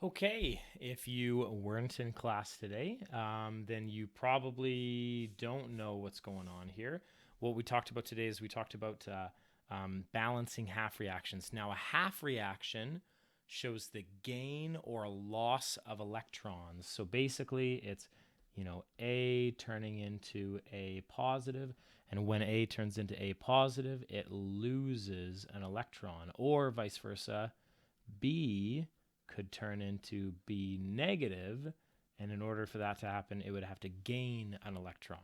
Okay, if you weren't in class today, then you probably don't know what's going on here. What we talked about today is we talked about balancing half reactions. Now, a half reaction shows the gain or loss of electrons. So basically, it's A turning into A positive, and when A turns into A positive, it loses an electron, or vice versa. B could turn into B negative, and in order for that to happen, it would have to gain an electron.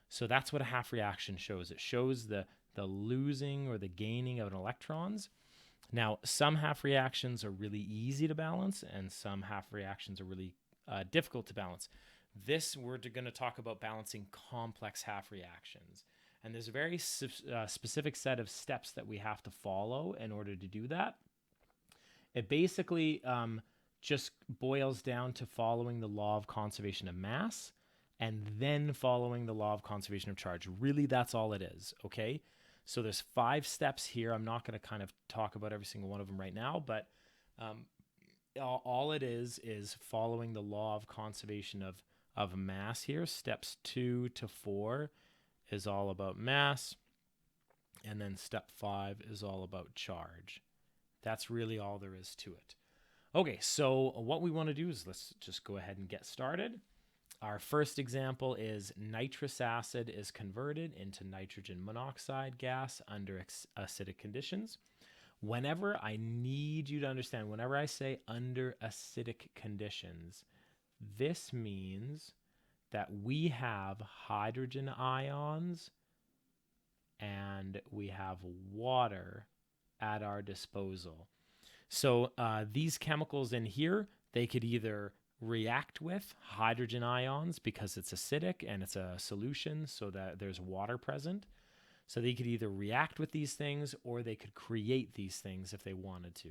So that's what a half reaction shows. It shows the losing or the gaining of electrons. Now, some half reactions are really easy to balance, and some half reactions are really difficult to balance. This, we're going to talk about balancing complex half reactions. And there's a very specific set of steps that we have to follow in order to do that. It basically just boils down to following the law of conservation of mass and then following the law of conservation of charge. Really, that's all it is, okay? So there's 5 steps here. I'm not going to kind of talk about every single one of them right now, but all it is following the law of conservation of mass here. Steps 2 to 4 is all about mass, and then step 5 is all about charge. That's really all there is to it. Okay, so what we want to do is let's just go ahead and get started. Our first example is nitrous acid is converted into nitrogen monoxide gas under acidic conditions. Whenever I need you to understand, whenever I say under acidic conditions, this means that we have hydrogen ions and we have water at our disposal. So these chemicals in here, they could either react with hydrogen ions because it's acidic and it's a solution so that there's water present. So they could either react with these things or they could create these things if they wanted to.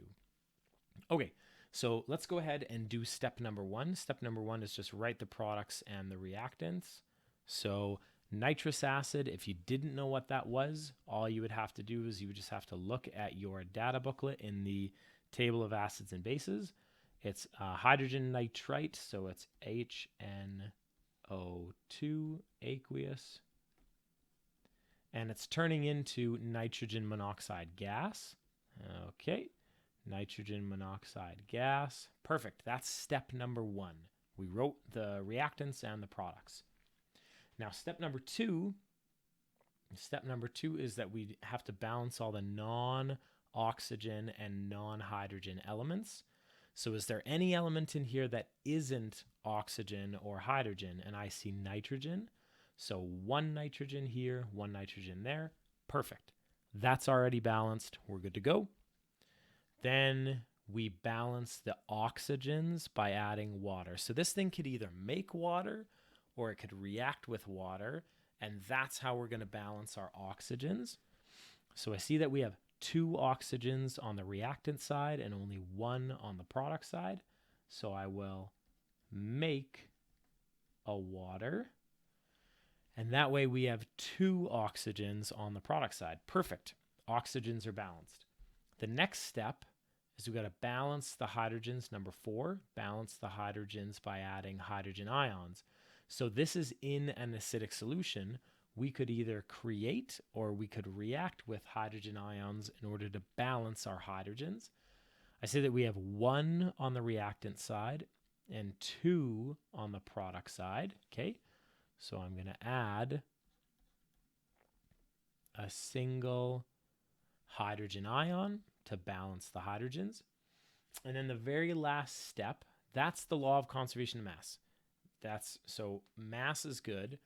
Okay, so let's go ahead and do step number 1. Step number 1 is just write the products and the reactants. So nitrous acid, if you didn't know what that was, all you would have to do is you would just have to look at your data booklet in the table of acids and bases. It's hydrogen nitrite, so it's HNO2 aqueous. And it's turning into nitrogen monoxide gas. Okay, nitrogen monoxide gas. Perfect, that's step number 1. We wrote the reactants and the products. Now, step number 2 is that we have to balance all the non-oxygen and non-hydrogen elements. So is there any element in here that isn't oxygen or hydrogen? And I see nitrogen. So 1 nitrogen here, 1 nitrogen there. Perfect. That's already balanced. We're good to go. Then we balance the oxygens by adding water. So this thing could either make water or it could react with water, and that's how we're going to balance our oxygens. So I see that we have 2 oxygens on the reactant side and only 1 on the product side. So I will make a water, and that way we have 2 oxygens on the product side. Perfect. Oxygens are balanced. The next step is we've got to balance the hydrogens. Number 4, balance the hydrogens by adding hydrogen ions. So this is in an acidic solution. We could either create or we could react with hydrogen ions in order to balance our hydrogens. I say that we have 1 on the reactant side and 2 on the product side. Okay, so I'm going to add a single hydrogen ion to balance the hydrogens. And then the very last step, that's the law of conservation of mass. So mass is good,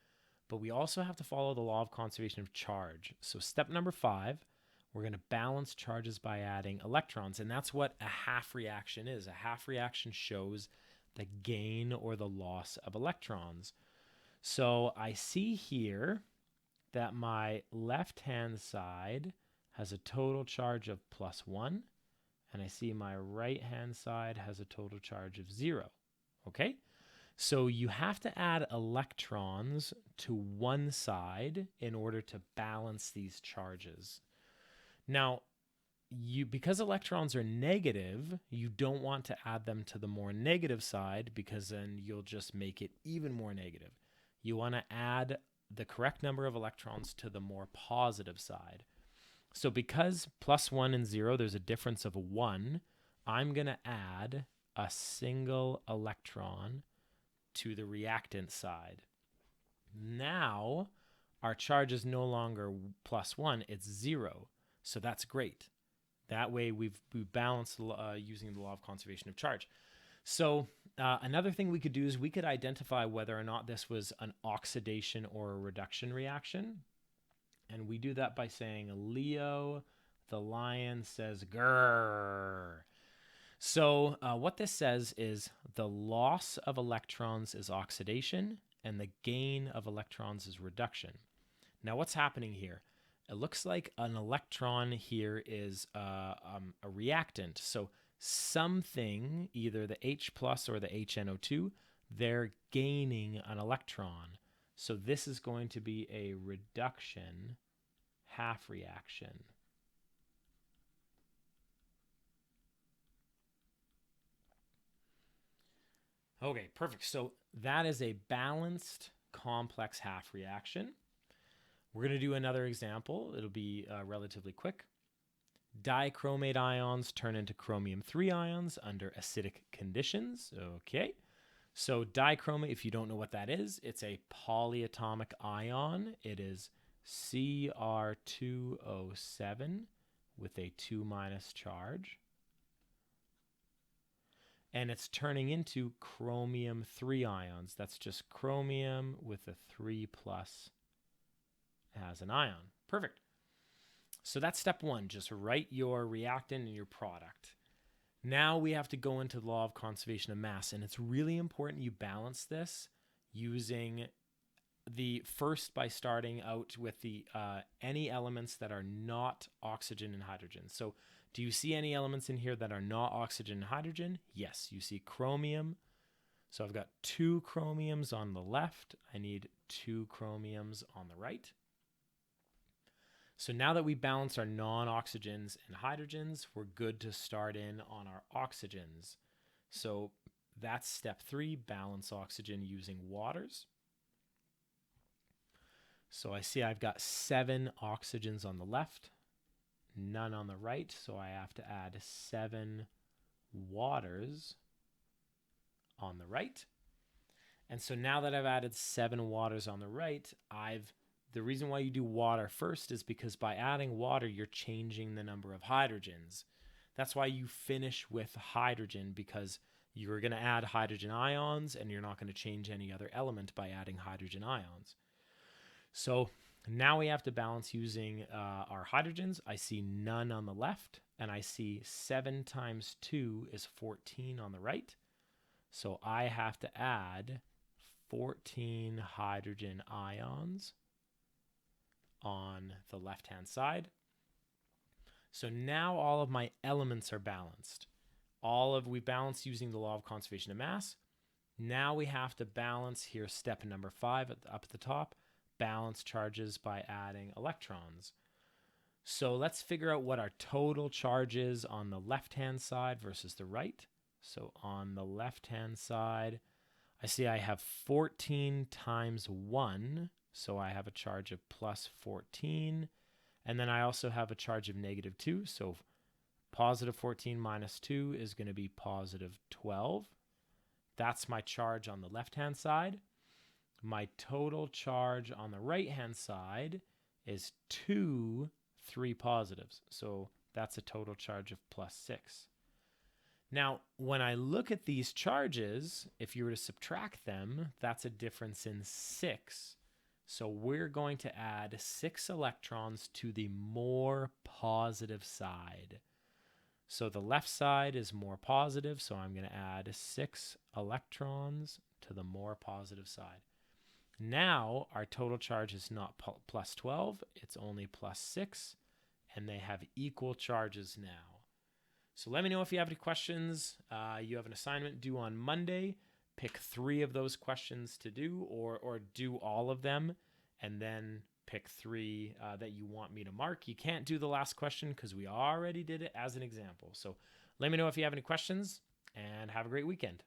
but we also have to follow the law of conservation of charge. So step number 5, we're going to balance charges by adding electrons, and that's what a half reaction is. A half reaction shows the gain or the loss of electrons. So I see here that my left-hand side has a total charge of +1, and I see my right-hand side has a total charge of 0. Okay? So you have to add electrons to one side in order to balance these charges. Now, because electrons are negative, you don't want to add them to the more negative side because then you'll just make it even more negative. You want to add the correct number of electrons to the more positive side. So because +1 and 0, there's a difference of 1, I'm going to add a single electron to the reactant side. Now, our charge is no longer +1, it's 0. So that's great. That way we balanced using the law of conservation of charge. So another thing we could do is we could identify whether or not this was an oxidation or a reduction reaction. And we do that by saying Leo, the lion, says grrr. So what this says is the loss of electrons is oxidation and the gain of electrons is reduction. Now what's happening here? It looks like an electron here is a reactant. So something, either the H plus or the HNO2, they're gaining an electron. So this is going to be a reduction half reaction. Okay, perfect. So that is a balanced complex half reaction. We're going to do another example. It'll be relatively quick. Dichromate ions turn into chromium-3 ions under acidic conditions. Okay. So dichromate, if you don't know what that is, it's a polyatomic ion. It is Cr2O7 with a 2- charge. And it's turning into chromium-3 ions. That's just chromium with a 3+ as an ion. Perfect. So that's step one. Just write your reactant and your product. Now we have to go into the law of conservation of mass, and it's really important you balance this using by starting out with the any elements that are not oxygen and hydrogen. So do you see any elements in here that are not oxygen and hydrogen? Yes, you see chromium. So I've got 2 chromiums on the left. I need 2 chromiums on the right. So now that we balance our non-oxygens and hydrogens, we're good to start in on our oxygens. So that's step 3, balance oxygen using waters. So I see I've got 7 oxygens on the left, none on the right, so I have to add 7 waters on the right. And so now that I've added 7 waters on the right, the reason why you do water first is because by adding water, you're changing the number of hydrogens. That's why you finish with hydrogen, because you're going to add hydrogen ions and you're not going to change any other element by adding hydrogen ions. So now we have to balance using our hydrogens. I see none on the left, and I see 7 times 2 is 14 on the right. So I have to add 14 hydrogen ions on the left-hand side. So now all of my elements are balanced. We balanced using the law of conservation of mass. Now we have to balance here, step number 5 up at the top, balance charges by adding electrons. So let's figure out what our total charge is on the left-hand side versus the right. So on the left-hand side, I see I have 14 times 1. So I have a charge of +14. And then I also have a charge of -2. So +14 minus 2 is going to be +12. That's my charge on the left-hand side. My total charge on the right-hand side is 2 3 positives. So that's a total charge of +6. Now, when I look at these charges, if you were to subtract them, that's a difference in 6. So we're going to add 6 electrons to the more positive side. So the left side is more positive, so I'm going to add 6 electrons to the more positive side. Now our total charge is not +12, it's only +6, and they have equal charges now. So let me know if you have any questions. You have an assignment due on Monday. Pick 3 of those questions to do, or do all of them, and then pick 3 that you want me to mark. You can't do the last question because we already did it as an example. So let me know if you have any questions, and have a great weekend.